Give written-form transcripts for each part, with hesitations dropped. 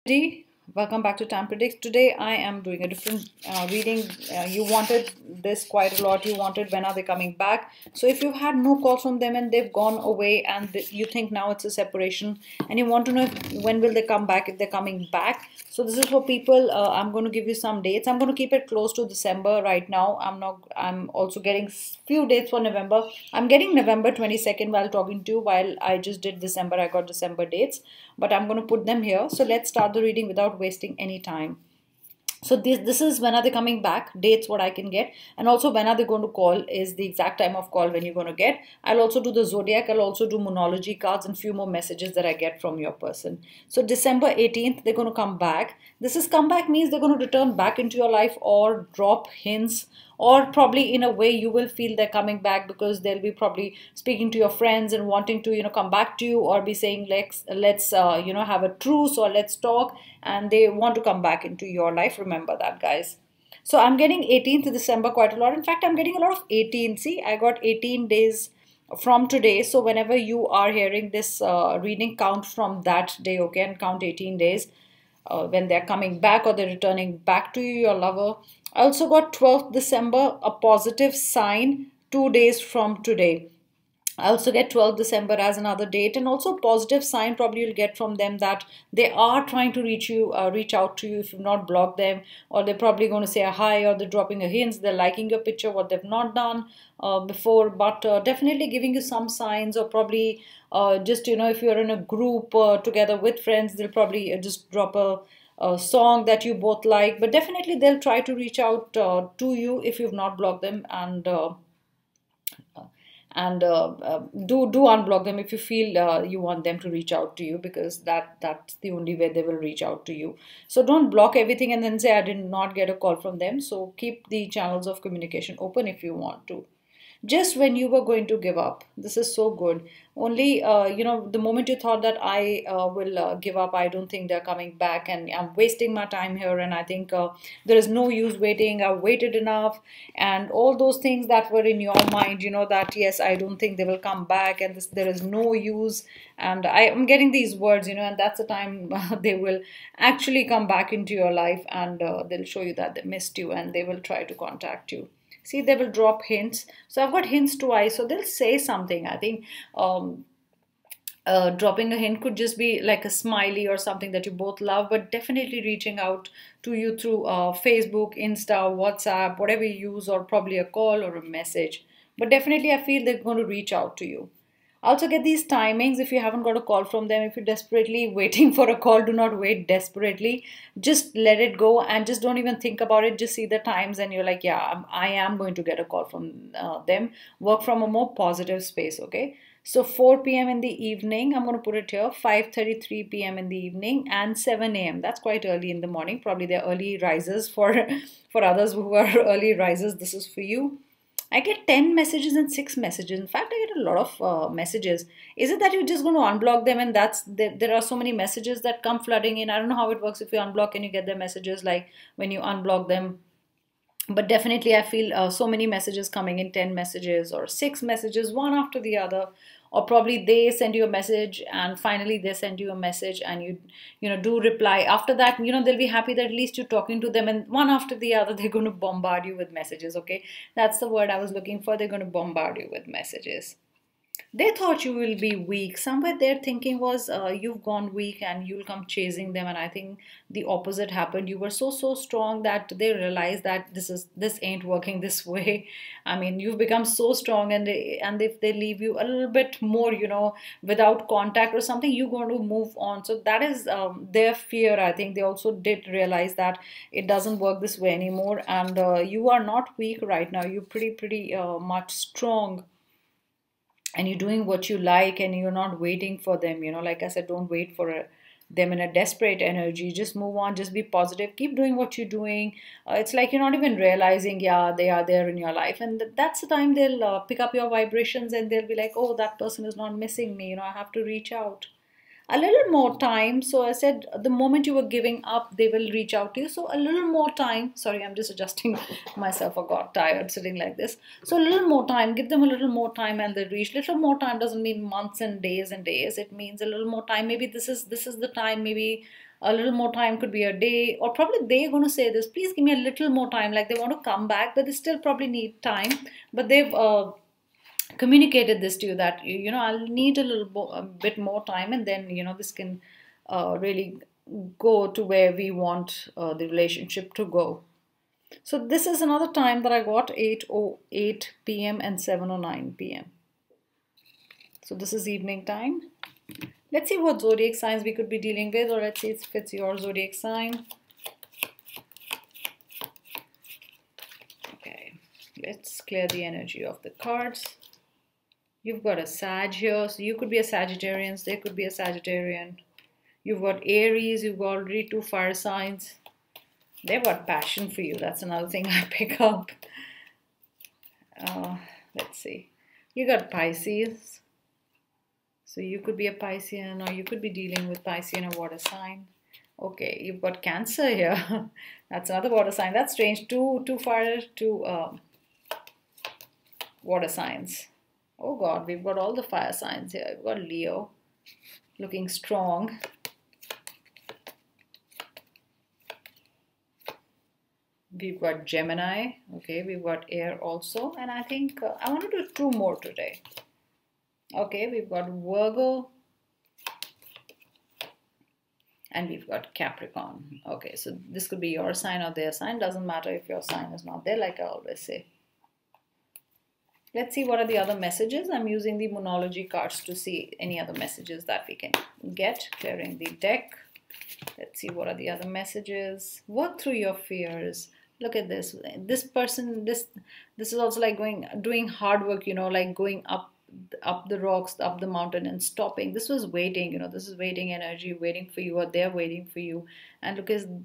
Everybody, welcome back to Tam Predicts. Today I am doing a different reading. You wanted this quite a lot. You wanted when are they coming back. So if you've had no calls from them and they've gone away and you think now it's a separation and you want to know when will they come back, if they're coming back. So this is for people. I'm going to give you some dates. I'm going to keep it close to December right now. I'm also getting few dates for November. I'm getting November 22nd while talking to you. While I just did December, I got December dates, but I'm going to put them here. So let's start the reading without wasting any time. So this is when are they coming back, dates what I can get, and also when are they going to call is the exact time of call when you're going to get. I'll also do the zodiac, I'll also do monology cards and few more messages that I get from your person. So December 18th they're going to come back. This is come back means they're going to return back into your life or drop hints, or probably in a way you will feel they're coming back because they'll be probably speaking to your friends and wanting to come back to you, or be saying let's have a truce or let's talk, and they want to come back into your life. Remember that, guys. So I'm getting 18th December quite a lot. In fact, I'm getting a lot of 18. See, I got 18 days from today. So whenever you are hearing this reading, count from that day, okay, and count 18 days when they're coming back or they're returning back to you, your lover. I also got 12th December, a positive sign, 2 days from today. I also get 12th December as another date, and also positive sign probably you'll get from them that they are trying to reach out to you if you've not blocked them, or they're probably going to say a hi, or they're dropping a hint, they're liking your picture, what they've not done before, but definitely giving you some signs, or probably just if you're in a group together with friends, they'll probably just drop a song that you both like, but definitely they'll try to reach out to you if you've not blocked them, and do unblock them if you feel you want them to reach out to you, because that's the only way they will reach out to you. So don't block everything and then say I did not get a call from them. So keep the channels of communication open if you want to. Just when you were going to give up, this is so good. Only the moment you thought that I will give up, I don't think they're coming back and I'm wasting my time here, and I think there is no use waiting, I've waited enough, and all those things that were in your mind, that yes, I don't think they will come back, and there is no use, and I am getting these words, and that's the time they will actually come back into your life, and they'll show you that they missed you and they will try to contact you. See, they will drop hints. So I've got hints twice. So they'll say something. I think dropping a hint could just be like a smiley or something that you both love, but definitely reaching out to you through Facebook, Insta, WhatsApp, whatever you use, or probably a call or a message. But definitely I feel they're going to reach out to you. Also get these timings. If you haven't got a call from them, if you're desperately waiting for a call, do not wait desperately. Just let it go and just don't even think about it. Just see the times and you're like, yeah, I am going to get a call from them. Work from a more positive space, okay? So 4 p.m. in the evening, I'm going to put it here, 5:33 p.m. in the evening, and 7 a.m. That's quite early in the morning. Probably they're early risers for, for others who are early risers. This is for you. I get 10 messages and 6 messages. In fact, I get a lot of messages. Is it that you're just going to unblock them and there are so many messages that come flooding in? I don't know how it works if you unblock and you get their messages like when you unblock them. But definitely I feel so many messages coming in, 10 messages or 6 messages, one after the other. Or probably they send you a message and finally they send you a message and you do reply. After that, they'll be happy that at least you're talking to them, and one after the other they're going to bombard you with messages, okay? That's the word I was looking for. They're going to bombard you with messages. They thought you will be weak. Somewhere their thinking was you've gone weak and you'll come chasing them. And I think the opposite happened. You were so strong that they realized that this ain't working this way. I mean, you've become so strong, and if they leave you a little bit more, without contact or something, you're going to move on. So that is their fear. I think they also did realize that it doesn't work this way anymore, and you are not weak right now. You're pretty much strong, and you're doing what you like, and you're not waiting for them. Like I said, don't wait for them in a desperate energy. Just move on, just be positive, keep doing what you're doing. It's like you're not even realizing, yeah, they are there in your life, and that's the time they'll pick up your vibrations, and they'll be like, oh, that person is not missing me, I have to reach out. a little more time. So I said the moment you were giving up, they will reach out to you. So a little more time. Sorry, I'm just adjusting myself. I got tired sitting like this. So a little more time. Give them a little more time, and they reach. Little more time doesn't mean months and days and days. It means a little more time. Maybe this is the time. Maybe a little more time could be a day, or probably they're going to say this. Please give me a little more time. Like they want to come back, but they still probably need time. But they've communicated this to you that I'll need a bit more time, and then this can really go to where we want the relationship to go. So this is another time that I got 8:08 p.m. and 7:09 p.m. So this is evening time. Let's see what zodiac signs we could be dealing with, or let's see if it's your zodiac sign. Okay, let's clear the energy of the cards. You've got a Sag here, so you could be a Sagittarian, they could be a Sagittarian. You've got Aries, you've got already 2 fire signs. They've got passion for you, that's another thing I pick up. Let's see. You got Pisces. So you could be a Piscean, or you could be dealing with Piscean or water sign. Okay, you've got Cancer here. That's another water sign. That's strange. Two fire, 2 water signs. Oh God, we've got all the fire signs here. We've got Leo, looking strong. We've got Gemini. Okay, we've got air also. And I think I want to do 2 more today. Okay, we've got Virgo. And we've got Capricorn. Okay, so this could be your sign or their sign. Doesn't matter if your sign is not there, like I always say. Let's see what are the other messages. I'm using the Moonology cards to see any other messages that we can get. Clearing the deck. Let's see what are the other messages. Work through your fears. Look at this. This person, this is also like doing hard work, like going up the rocks, up the mountain and stopping. This was waiting, this is waiting energy, waiting for you, or they're waiting for you. And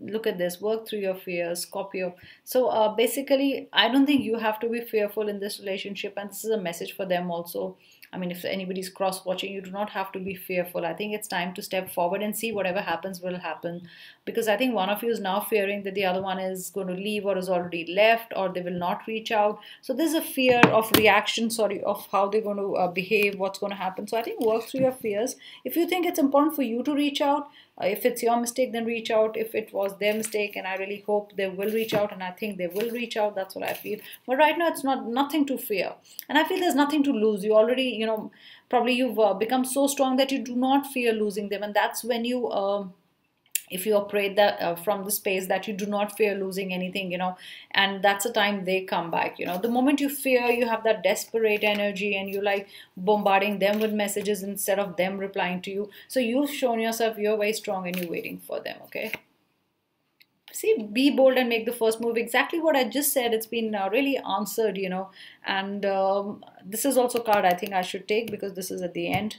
look at this. Work through your fears, Scorpio. So basically, I don't think you have to be fearful in this relationship, and this is a message for them also. I mean, if anybody's cross-watching, you do not have to be fearful. I think it's time to step forward and see whatever happens will happen. Because I think one of you is now fearing that the other one is going to leave, or is already left, or they will not reach out. So there's a fear of reaction, of how they're going to behave, what's going to happen. So I think work through your fears. If you think it's important for you to reach out, if it's your mistake, then reach out. If it was their mistake, and I really hope they will reach out, and I think they will reach out. That's what I feel. But right now, it's nothing to fear, and I feel there's nothing to lose. You already, probably you've become so strong that you do not fear losing them, and that's when you. If you operate that from the space that you do not fear losing anything, and that's the time they come back. The moment you fear, you have that desperate energy, and you like bombarding them with messages instead of them replying to you. So you've shown yourself you're very strong, and you're waiting for them. Okay. See, be bold and make the first move. Exactly what I just said. It's been really answered, and this is also a card I think I should take, because this is at the end.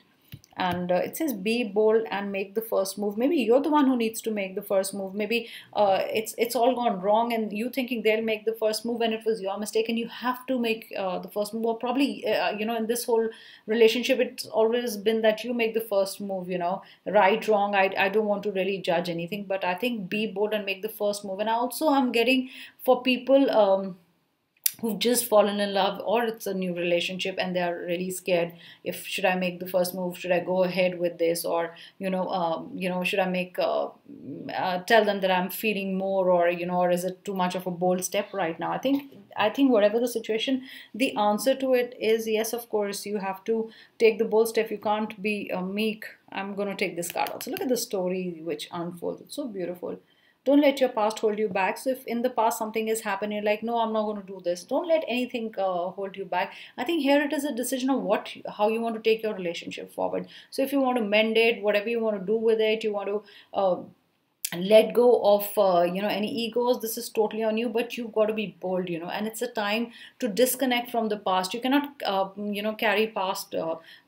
And it says be bold and make the first move. Maybe you're the one who needs to make the first move. Maybe it's all gone wrong, and you thinking they'll make the first move, and it was your mistake, and you have to make the first move. Or probably in this whole relationship, it's always been that you make the first move. Right, wrong, I don't want to really judge anything, but I think be bold and make the first move. And also I'm getting for people who've just fallen in love, or it's a new relationship and they are really scared. If should I make the first move? Should I go ahead with this? Or should I make tell them that I'm feeling more, or or is it too much of a bold step right now? I think whatever the situation, the answer to it is yes. Of course, you have to take the bold step. You can't be meek. I'm going to take this card also. Look at the story which unfolds. It's so beautiful. Don't let your past hold you back. So if in the past something has happened, you're like, no, I'm not going to do this. Don't let anything hold you back. I think here it is a decision of how you want to take your relationship forward. So if you want to mend it, whatever you want to do with it, you want to let go of any egos. This is totally on you, but you've got to be bold, and it's a time to disconnect from the past. You cannot carry past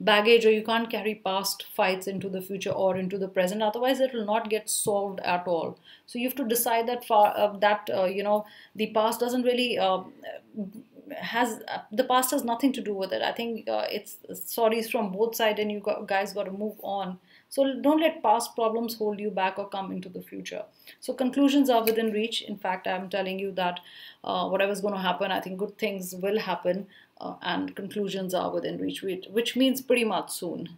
baggage, or you can't carry past fights into the future or into the present. Otherwise it will not get solved at all. So you have to decide that the past doesn't really the past has nothing to do with it. I think it's sorries from both sides, and you guys got to move on. So don't let past problems hold you back or come into the future. So conclusions are within reach. In fact, I'm telling you that whatever's going to happen, I think good things will happen, and conclusions are within reach, which means pretty much soon.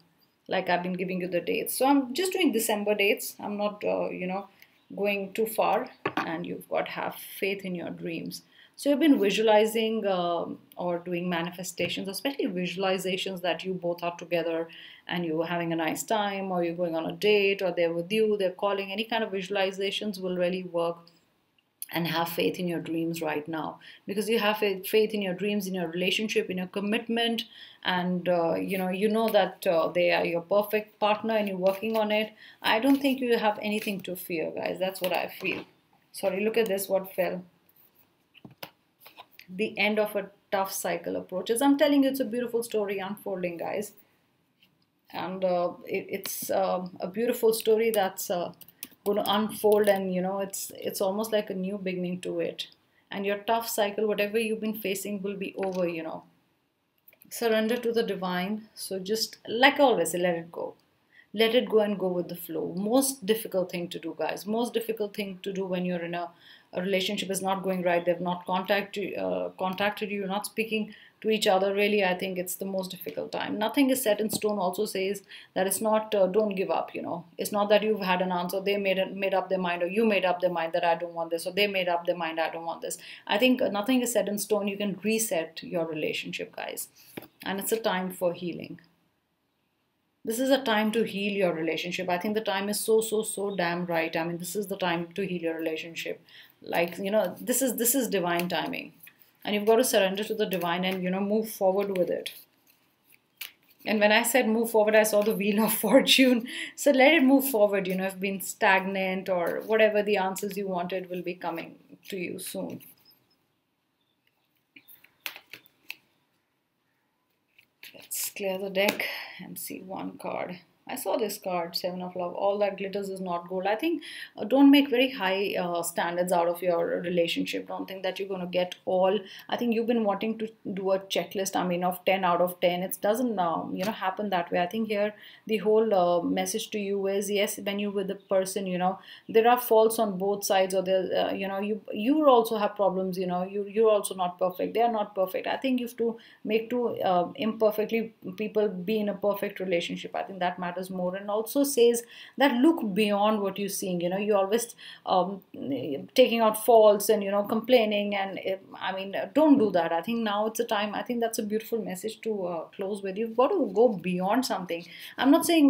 Like I've been giving you the dates. So I'm just doing December dates. I'm not, going too far, and you've got to have faith in your dreams. So you've been visualizing or doing manifestations, especially visualizations that you both are together and you're having a nice time, or you're going on a date, or they're with you, they're calling. Any kind of visualizations will really work. And have faith in your dreams right now, because you have faith in your dreams, in your relationship, in your commitment, and you know that they are your perfect partner and you're working on it. I don't think you have anything to fear, guys. That's what I feel. Sorry, look at this, what fell. The end of a tough cycle approaches. I'm telling you, it's a beautiful story unfolding, guys. And it's a beautiful story that's going to unfold, and it's almost like a new beginning to it. And your tough cycle, whatever you've been facing, will be over. Surrender to the divine. So just like always, let it go. Let it go and go with the flow. Most difficult thing to do, guys. Most difficult thing to do when you're in a relationship is not going right. They've not contacted you. You're not speaking to each other. Really, I think it's the most difficult time. Nothing is set in stone. Also says that it's not. Don't give up. It's not that you've had an answer. They made up their mind, or you made up their mind that I don't want this, or they made up their mind I don't want this. I think nothing is set in stone. You can reset your relationship, guys, and it's a time for healing. This is a time to heal your relationship. I think the time is so damn right. I mean, this is the time to heal your relationship. Like, this is divine timing. And you've got to surrender to the divine and, move forward with it. And when I said move forward, I saw the wheel of fortune. So let it move forward. If you've been stagnant or whatever, the answers you wanted will be coming to you soon. Let's clear the deck and see one card. I saw this card, Seven of Love. All that glitters is not gold. I think don't make very high standards out of your relationship. Don't think that you're going to get all. I think you've been wanting to do a checklist, I mean, of 10 out of 10. It doesn't, happen that way. I think here the whole message to you is, yes, when you're with the person, there are faults on both sides, or there, you also have problems, you're also not perfect. They are not perfect. I think you have to make two imperfectly people be in a perfect relationship. I think that matters more. And also says that look beyond what you're seeing. You're always taking out faults and complaining, and don't do that. I think now it's a time. I think that's a beautiful message to close with. You've got to go beyond something. I'm not saying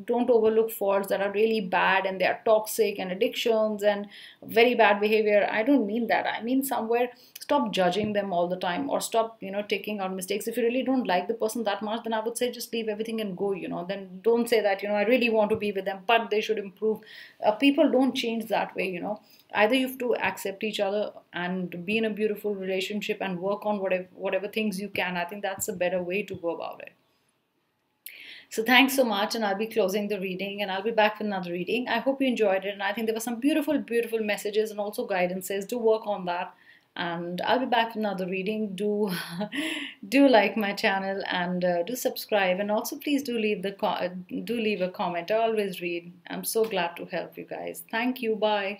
don't overlook faults that are really bad and they are toxic and addictions and very bad behavior. I don't mean that. I mean somewhere stop judging them all the time, or stop taking out mistakes. If you really don't like the person that much, then I would say just leave everything and go. Then don't say that I really want to be with them, but they should improve. People don't change that way. Either you have to accept each other and be in a beautiful relationship and work on whatever things you can. I think that's a better way to go about it. So thanks so much, and I'll be closing the reading, and I'll be back with another reading. I hope you enjoyed it, and I think there were some beautiful messages and also guidances. Do work on that, and I'll be back with another reading. Do do like my channel, and do subscribe, and also please do leave a comment. I always read. I'm so glad to help you guys. Thank you. Bye.